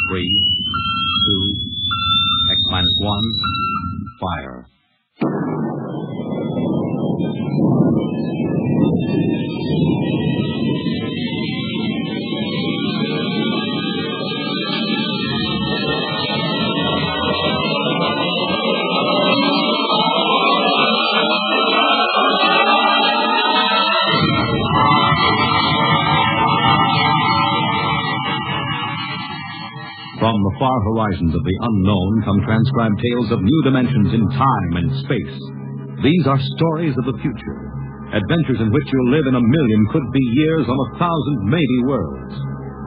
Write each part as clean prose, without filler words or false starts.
3, 2, X-1, fire. From the far horizons of the unknown come transcribed tales of new dimensions in time and space. These are stories of the future, adventures in which you'll live in 1,000,000 could-be years on 1,000 maybe worlds.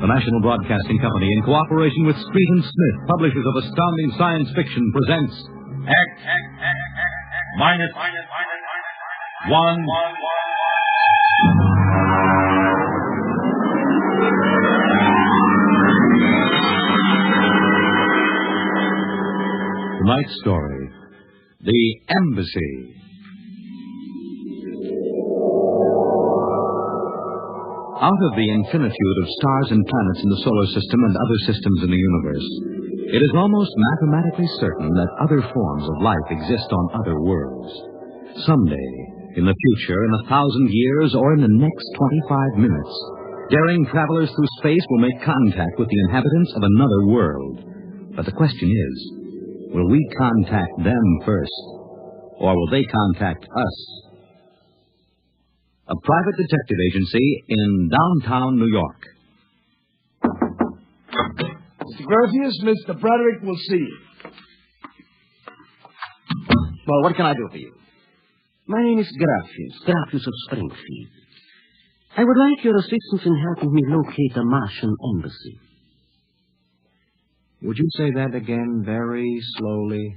The National Broadcasting Company, in cooperation with Street and Smith, publishers of astounding science fiction, presents X-1. Tonight's story, The Embassy. Out of the infinitude of stars and planets in the solar system and other systems in the universe, it is almost mathematically certain that other forms of life exist on other worlds. Someday, in the future, in 1,000 years, or in the next 25 minutes, daring travelers through space will make contact with the inhabitants of another world. But the question is, will we contact them first, or will they contact us? A private detective agency in downtown New York. Mr. Grotius, Mr. Broderick will see you. Well, what can I do for you? My name is Gratius of Springfield. I would like your assistance in helping me locate the Martian embassy. Would you say that again very slowly?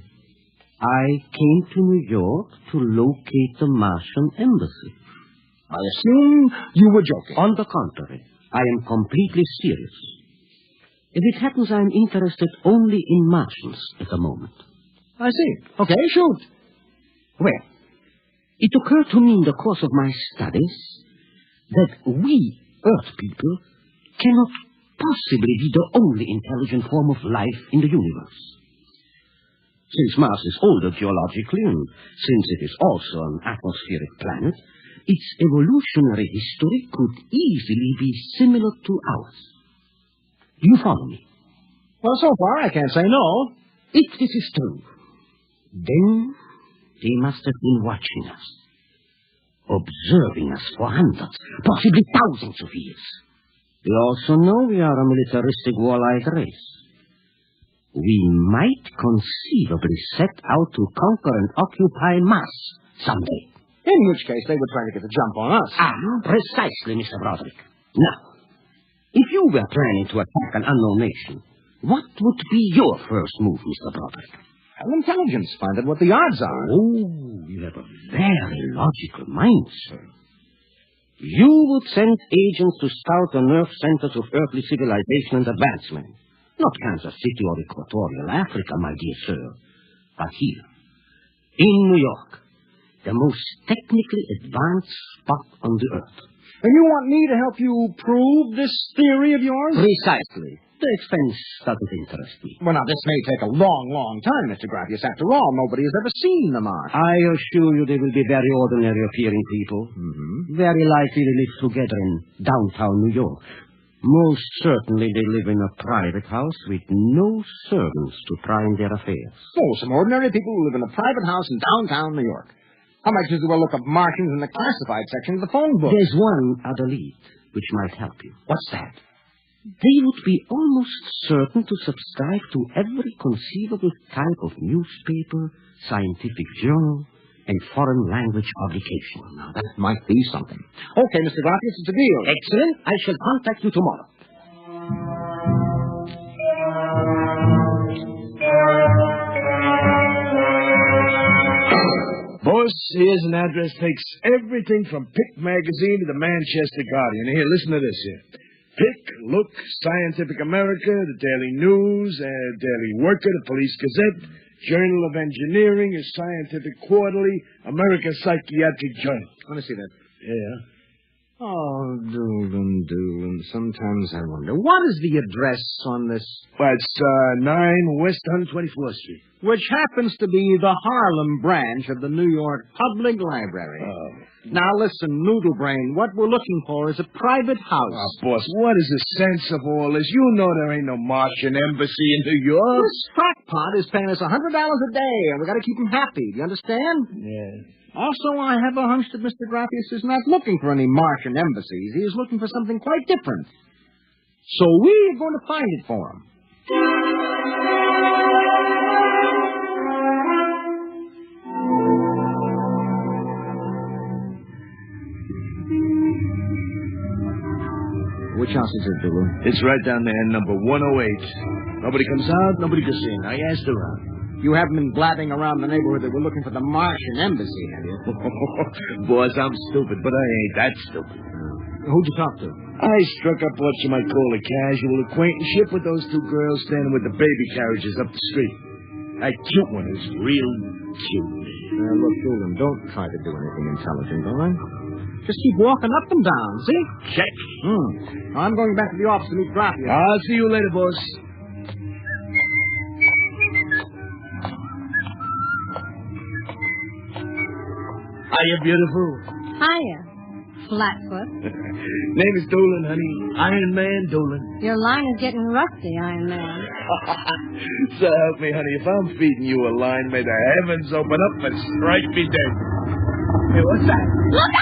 I came to New York to locate the Martian embassy. I assume you were joking. On the contrary, I am completely serious. As it happens, I am interested only in Martians at the moment. I see. Okay, shoot. Well, it occurred to me in the course of my studies that we, Earth people, cannot possibly be the only intelligent form of life in the universe. Since Mars is older geologically, and since it is also an atmospheric planet, its evolutionary history could easily be similar to ours. Do you follow me? Well, so far, I can't say no. If this is true, then they must have been watching us, observing us for hundreds, possibly thousands of years. They also know we are a militaristic, warlike race. We might conceivably set out to conquer and occupy Mars someday. In which case, they would try to get the jump on us. Precisely, Mr. Broderick. Now, if you were planning to attack an unknown nation, what would be your first move, Mr. Broderick? Have intelligence. Find out what the odds are. Oh, you have a very logical mind, sir. You would send agents to scout the nerve centers of earthly civilization and advancement. Not Kansas City or Equatorial Africa, my dear sir, but here, in New York, the most technically advanced spot on the earth. And you want me to help you prove this theory of yours? Precisely. The expense doesn't interest me. Well, now, this may take a long, long time, Mr. Gratius. After all, nobody has ever seen the Mars. I assure you they will be very ordinary-appearing people. Mm-hmm. Very likely they live together in downtown New York. Most certainly they live in a private house with no servants to pry in their affairs. Oh, some ordinary people who live in a private house in downtown New York. How much is the look of Martians in the classified section of the phone book? There's one other lead which might help you. What's that? They would be almost certain to subscribe to every conceivable type of newspaper, scientific journal, and foreign language publication. Now, that might be something. Okay, Mr. Gratius, it's a deal. Excellent. I shall contact you tomorrow. Boss, here's an address takes everything from Pick Magazine to the Manchester Guardian. Here, listen to this here. Pick, Look, Scientific America, the Daily News, Daily Worker, the Police Gazette, Journal of Engineering, a Scientific Quarterly, American Psychiatric Journal. Let me see that. Yeah. Oh, Doolin. Sometimes I wonder, what is the address on this? Well, it's 9 West 124th Street. Which happens to be the Harlem branch of the New York Public Library. Oh. Now listen, Noodlebrain, what we're looking for is a private house. Oh, boss, what is the sense of all this? You know there ain't no Martian embassy in New York. This crackpot is paying us $100 a day, and we got to keep him happy. Do you understand? Yeah. Also, I have a hunch that Mr. Grappius is not looking for any Martian embassies. He is looking for something quite different. So we're going to find it for him. Which house is it, Doolin? It's right down there, number 108. Nobody comes out, nobody goes in. I asked around. You haven't been blabbing around the neighborhood that we're looking for the Martian embassy, have you? Boss, I'm stupid, but I ain't that stupid. Who'd you talk to? I struck up what you might call a casual acquaintanceship with those two girls standing with the baby carriages up the street. That cute one is real cute. Look, Doolin, don't try to do anything intelligent, all right? Just keep walking up and down, see? Check. I'm going back to the office to meet Grappius. I'll see you later, boss. Hiya, beautiful. Hiya, Flatfoot. Name is Doolin, honey. Iron Man Doolin. Your line is getting rusty, Iron Man. So help me, honey. If I'm feeding you a line, may the heavens open up and strike me dead. Hey, what's that? Look out!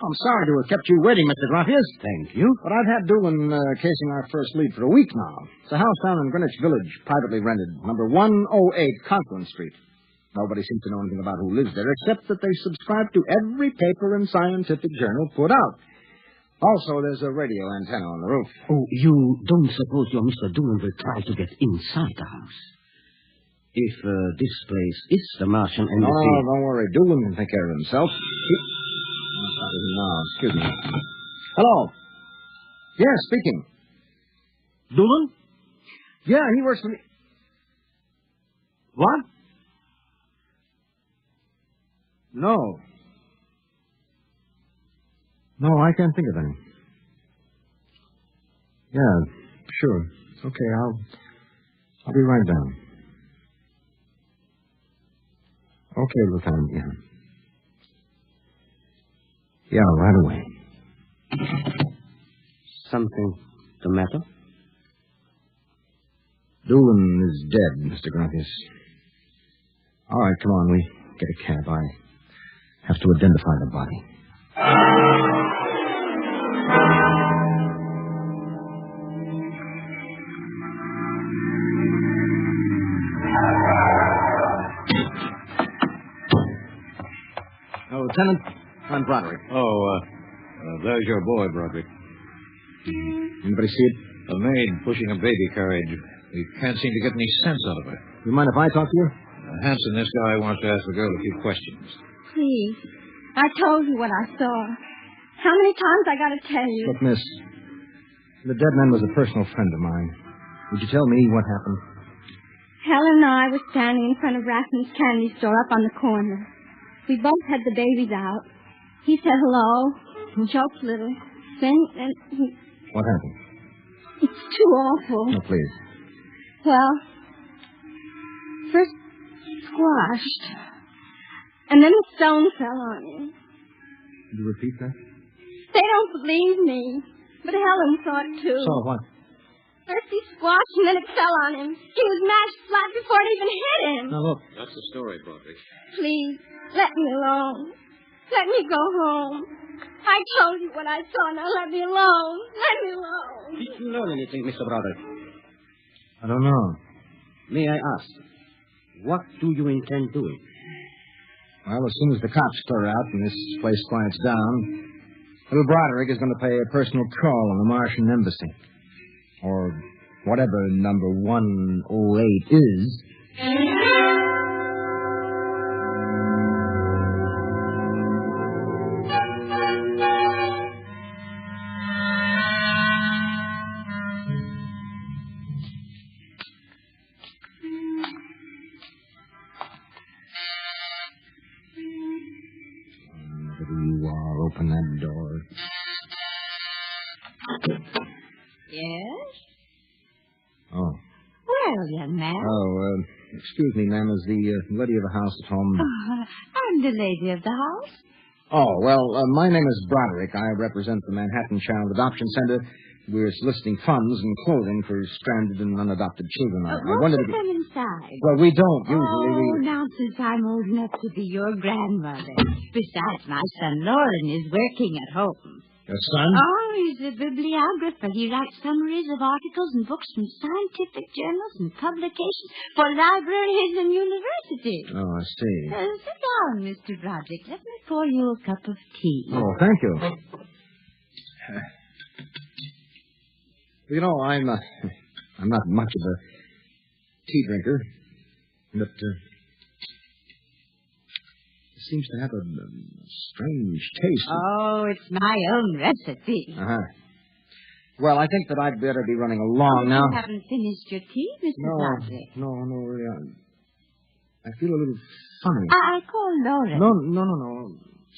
I'm sorry to have kept you waiting, Mr. Grappius. Thank you. But I've had Doolin casing our first lead for a week now. It's a house down in Greenwich Village, privately rented, number 108 Conklin Street. Nobody seems to know anything about who lives there, except that they subscribe to every paper and scientific journal put out. Also, there's a radio antenna on the roof. Oh, you don't suppose your Mr. Doolin will try to get inside the house? If this place is the Martian embassy... No, don't worry. Doolin can take care of himself. No, excuse me. Hello. Yes, speaking. Doolin? Yeah, he works for me. What? No. No, I can't think of any. Yeah, sure. Okay, I'll be right down. Okay, Lieutenant, yeah. Yeah, right away. Something the matter? Doolin is dead, Mr. Grappius. All right, come on, we get a cab. I have to identify the body. Lieutenant, I'm Broderick. There's your boy, Broderick. Anybody see it? A maid pushing a baby carriage. We can't seem to get any sense out of her. You mind if I talk to you? Hanson, this guy wants to ask the girl a few questions. Please. I told you what I saw. How many times I got to tell you? Look, miss, the dead man was a personal friend of mine. Would you tell me what happened? Helen and I were standing in front of Rasmussen's candy store up on the corner. We both had the babies out. He said hello, and joked a little. Then, What happened? It's too awful. No, please. Well, first squashed, and then the stone fell on him. Could you repeat that? They don't believe me, but Helen saw it too. Saw what? First he squashed, and then it fell on him. He was mashed flat before it even hit him. Now, look. That's the story, Broderick. Please, let me alone. Let me go home. I told you what I saw. Now let me alone. Let me alone. Did you learn anything, Mr. Broderick? I don't know. May I ask, what do you intend doing? Well, as soon as the cops clear out and this place quiets down, little Broderick is going to pay a personal call on the Martian embassy. Or whatever number 108 is. open that door. Yes? Oh. Well, young man. Oh, excuse me, ma'am. Is the lady of the house at home? I'm the lady of the house. Oh, well, my name is Broderick. I represent the Manhattan Child Adoption Center. We're soliciting funds and clothing for stranded and unadopted children. I Won't wondered you if... come inside? Well, we don't usually. Oh, now since I'm old enough to be your grandmother. Besides, my son Lauren is working at home. Your son? Oh, he's a bibliographer. He writes summaries of articles and books from scientific journals and publications for libraries and universities. Oh, I see. Sit down, Mr. Broderick. Let me pour you a cup of tea. Oh, thank you. You know, I'm not much of a tea drinker, but it seems to have a strange taste. Oh, it's my own recipe. Uh-huh. Well, I think that I'd better be running along now. You haven't finished your tea, Mr. Broderick. No, really. I feel a little funny. I'll call Lauren. No.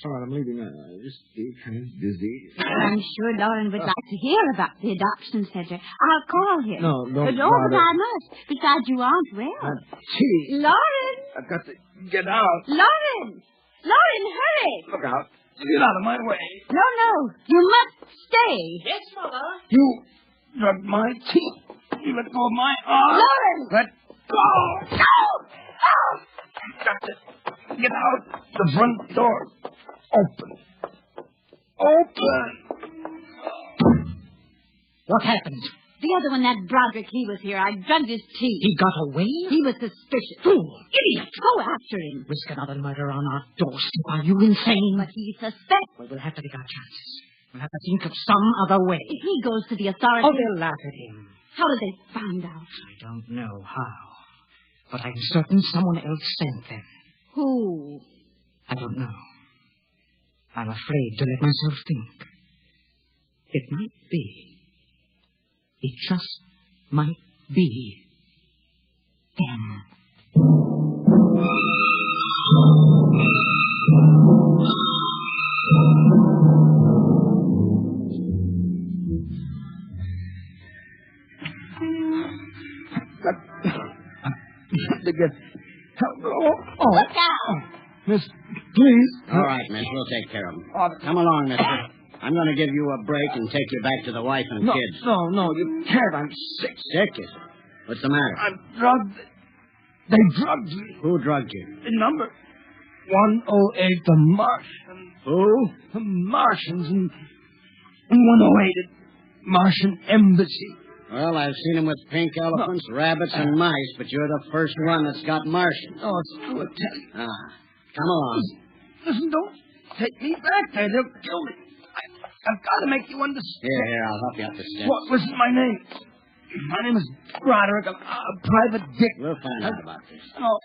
Sorry, I'm leaving. Just kind of busy. I'm sure Lauren would like to hear about the adoption center. I'll call him. No, don't No, but bother. I must. Besides, you aren't well. Tea. Lauren! I've got to get out. Lauren! Lauren, hurry! Look out. Get out of my way. No. You must stay. Yes, Mother. You drugged my teeth. You let go of my arm. Lauren! Let go. I've got to get out the front door. Open. What happened? The other one, that Broderick, he was here. I drugged his tea. He got away? He was suspicious. Fool! Idiot! Go after him. Risk another murder on our doorstep. Are you insane? But he suspects. Well, we'll have to take our chances. We'll have to think of some other way. If he goes to the authorities... Oh, they'll laugh at him. How did they find out? I don't know how. But I'm certain someone else sent them. Who? I don't know. I'm afraid to let myself think. It might be. It just might be them. To get help. Look out! Miss, please. All right, miss, we'll take care of him. Come along, mister. I'm going to give you a break and take you back to the wife and kids. No, you can't. I'm sick. Sick? What's the matter? I'm drugged. They drugged me. Who drugged you? The number 108, the Martian. Who? The Martians in 108 at Martian Embassy. Well, I've seen him with pink elephants, rabbits, and mice, but you're the first one that's got Martian. Oh, it's true, I tell you. Come along. Listen, don't take me back there. They'll kill me. I've got to make you understand. Here, I'll help you up the steps. What was my name? My name is Broderick. I'm a private dick. We'll find out about this. Oh.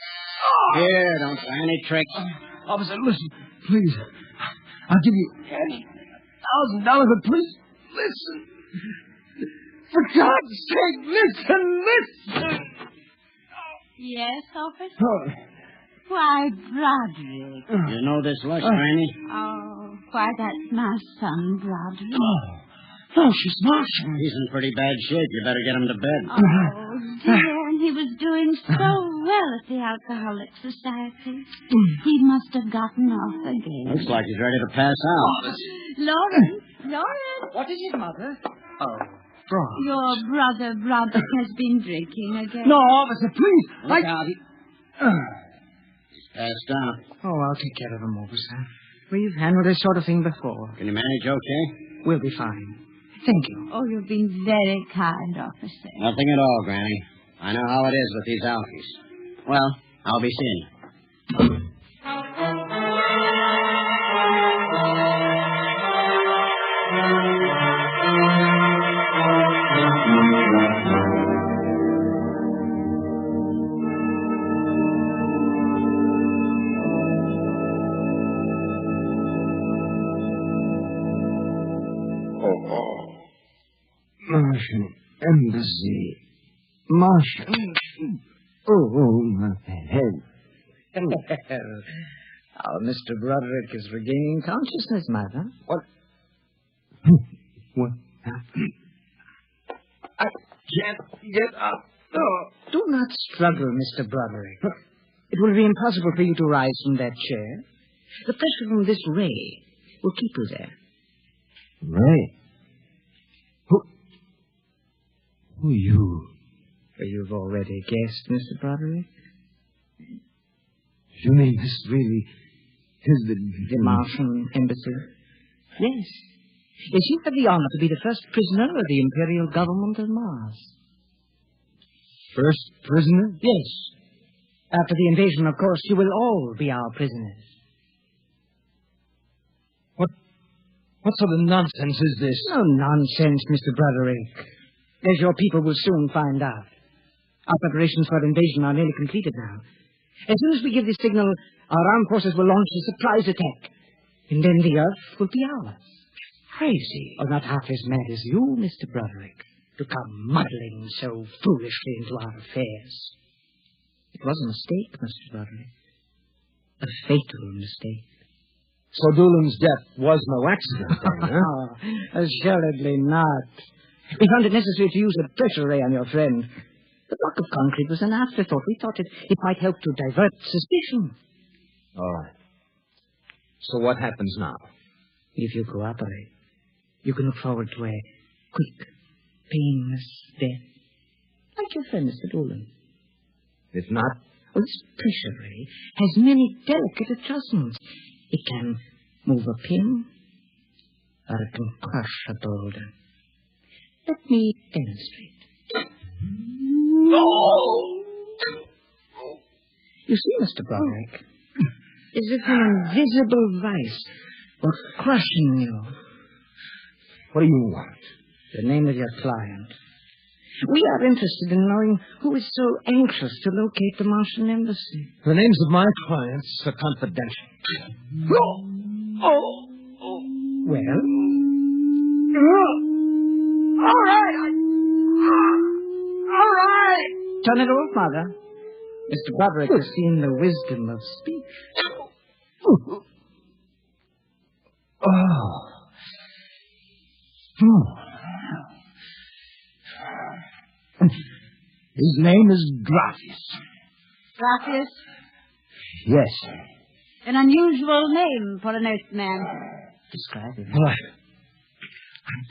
Here, don't try any tricks. Officer, listen, please. I'll give you $1,000, but please listen. For God's sake, listen. Yes, officer? Oh. Why, Broderick. You know this Loch, Granny? Oh, why, that's my son, Broderick. Oh. No, she's Martian. He's in pretty bad shape. You better get him to bed. Oh, dear, and he was doing so well at the Alcoholic Society. He must have gotten off again. Looks like he's ready to pass out. Lauren! What is it, Mother? Oh, Frog. Your brother Broderick has been drinking again. No, officer, please. Look out. He's passed out. Oh, I'll take care of him, officer. We've handled this sort of thing before. Can you manage okay? We'll be fine. Thank you. Oh, you've been very kind, officer. Nothing at all, Granny. I know how it is with these Alkies. Well, I'll be seeing you. Martian Embassy. Martian. Oh, my head. Our Mr. Broderick is regaining consciousness, Mother. What? What happened? I can't get up. Oh. Do not struggle, Mr. Broderick. It will be impossible for you to rise from that chair. The pressure from this ray will keep you there. Ray? Who are you? You've already guessed, Mr. Broderick. You mean this really is the Martian embassy? Yes. Yes, you have the honor to be the first prisoner of the Imperial government of Mars. First prisoner? Yes. After the invasion, of course, you will all be our prisoners. What sort of nonsense is this? No nonsense, Mr. Broderick. As your people will soon find out. Our preparations for invasion are nearly completed now. As soon as we give the signal, our armed forces will launch a surprise attack. And then the Earth will be ours. Crazy. Or not half as mad as you, Mr. Broderick, to come muddling so foolishly into our affairs. It was a mistake, Mr. Broderick. A fatal mistake. So Doolan's death was no accident, then, huh? Oh, assuredly not. We found it necessary to use a pressure ray on your friend. The block of concrete was an afterthought. We thought it might help to divert suspicion. All right. So what happens now? If you cooperate, you can look forward to a quick, painless death. Like your friend, Mr. Doolan. If not? Well, this pressure ray has many delicate adjustments. It can move a pin, or it can crush a boulder. Let me demonstrate. No! You see, Mr. Broderick, as if an invisible vice were crushing you. What do you want? The name of your client. We are interested in knowing who is so anxious to locate the Martian embassy. The names of my clients are confidential. Well? All right. Turn it off, Mother. Mr. Broderick has seen the wisdom of speech. His name is Gracias. Gracias? Yes. An unusual name for an Earthman. Describe him. Well,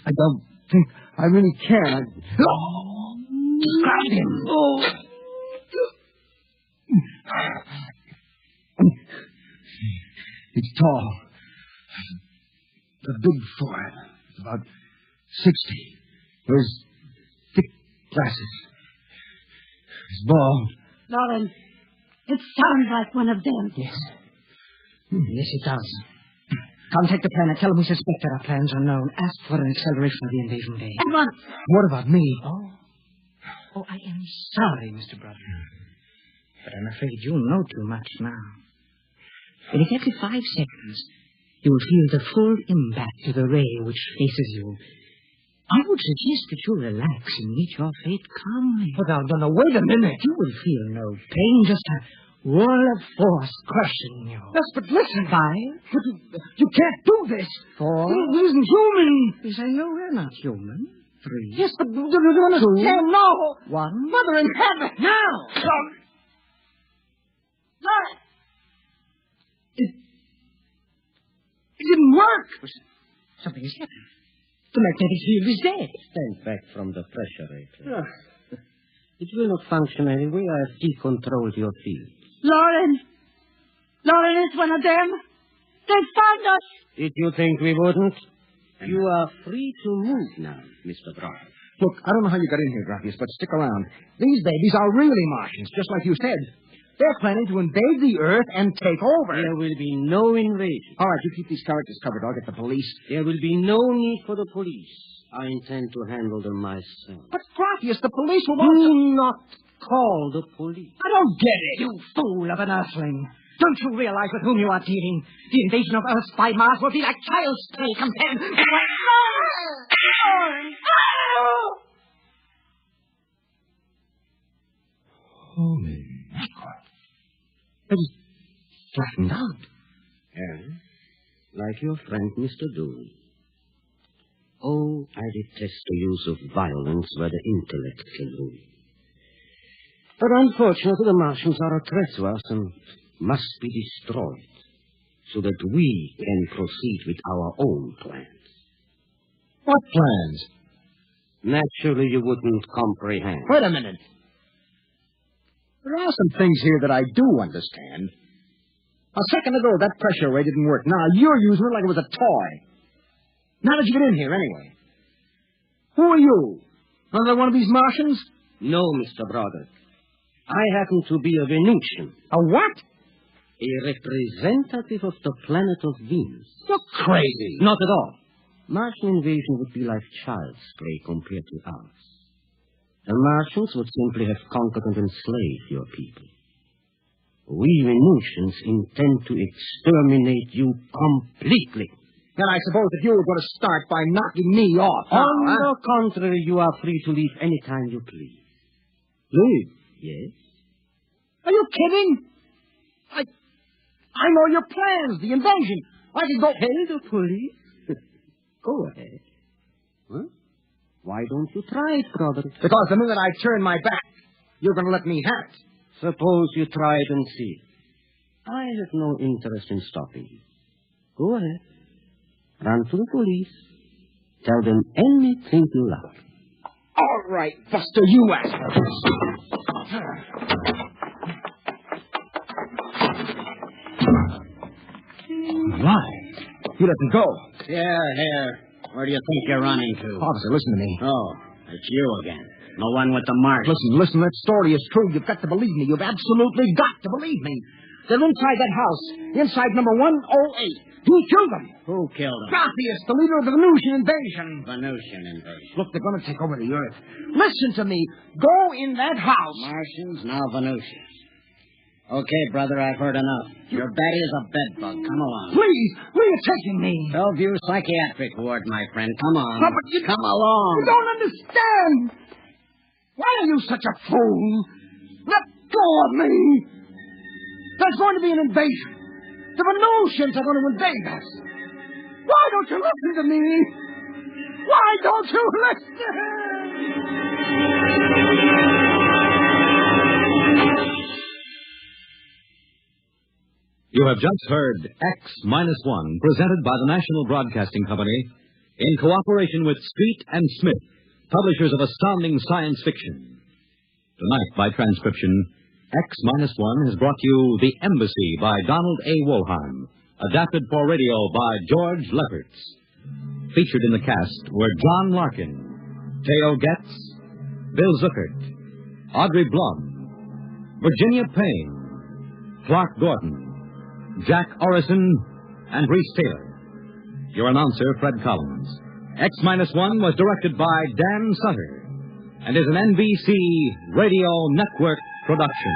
I don't think I really can. Describe him. He's tall. A big forehead. About 60. Wears thick glasses. He's bald. Lauren, it sounds like one of them. Yes. Yes, it does. Contact the planet. Tell them we suspect that our plans are known. Ask for an acceleration of the invasion day. At once. What about me? Oh, I am sorry, Mr. Broderick. But I'm afraid you know too much now. In exactly 5 seconds, you will feel the full impact of the ray which faces you. I would suggest that you relax and meet your fate calmly. But now, wait a minute. You will feel no pain, just a wall of force crushing you. Yes, but listen. 5. You can't do this. 4. He isn't human. Yes, I know we're not human. 3. Yes, but you understand. No. 1. Mother in heaven. Now! Lauren! It didn't work. Something has happened. The magnetic field is dead. Stand back from the pressure rate. It will not function anyway. I have decontrolled your field. Lauren! Lauren is one of them. They found us. Did you think we wouldn't? You are free to move now, Mr. Brown. Look, I don't know how you got in here, Gracias, but stick around. These babies are really Martians, just like you said. They're planning to invade the Earth and take over. There will be no invasion. All right, you keep these characters covered. I'll get the police. There will be no need for the police. I intend to handle them myself. But, Gracias, the police will Do not call the police. I don't get it. You fool of an earthling. Don't you realize with whom you are dealing? The invasion of Earth by Mars will be like child's play compared to what... Holy mackerel. It was flattened out. Yeah? Like your friend, Mr. Dooley. Oh, I detest the use of violence where the intellect can rule. But unfortunately, the Martians are a threat to us and must be destroyed so that we can proceed with our own plans. What plans? Naturally, you wouldn't comprehend. Wait a minute. There are some things here that I do understand. A second ago, that pressure ray didn't work. Now you're using it like it was a toy. How did you get in here, anyway? Who are you? Another one of these Martians? No, Mr. Broderick. I happen to be a Venusian. A what? A representative of the planet of Venus. You're crazy. Not at all. Martian invasion would be like child's play compared to ours. The Martians would simply have conquered and enslaved your people. We Venusians intend to exterminate you completely. Then I suppose that you were going to start by knocking me off. On the contrary, you are free to leave any time you please. Leave? Yes. Are you kidding? I know your plans, the invasion. I can go... Tell the police? Go ahead. Huh? Why don't you try it, brother? Because the minute I turn my back, you're going to let me have it. Suppose you try it and see. I have no interest in stopping you. Go ahead. Run to the police. Tell them anything you like. All right, Buster, you asshole. My. You let me go. Here. Where do you think you're running to? Officer, listen to me. Oh, it's you again. The one with the mark. Listen, that story is true. You've got to believe me. You've absolutely got to believe me. They're inside that house. Inside number 108. He killed them. Who killed them? Graphius, the leader of the Venusian invasion. Venusian invasion. Look, they're going to take over the Earth. Listen to me. Go in that house. Martians, now Venusians. Okay, brother, I've heard enough. Your daddy is a bedbug. Come along. Please, where are you taking me? Bellevue Psychiatric Ward, my friend. Come on. No, but you... Come along. You don't understand. Why are you such a fool? Let go of me. There's going to be an invasion. The Venusians are going to invade us. Why don't you listen to me? Why don't you listen? You have just heard X-1, presented by the National Broadcasting Company in cooperation with Street and Smith, publishers of astounding science fiction. Tonight, by transcription, X-1 has brought you The Embassy by Donald A. Wollheim, adapted for radio by George Lefferts. Featured in the cast were John Larkin, Theo Getz, Bill Zuckert, Audrey Blum, Virginia Payne, Clark Gordon, Jack Orison, and Reese Taylor. Your announcer, Fred Collins. X-1 was directed by Dan Sutter and is an NBC Radio Network production.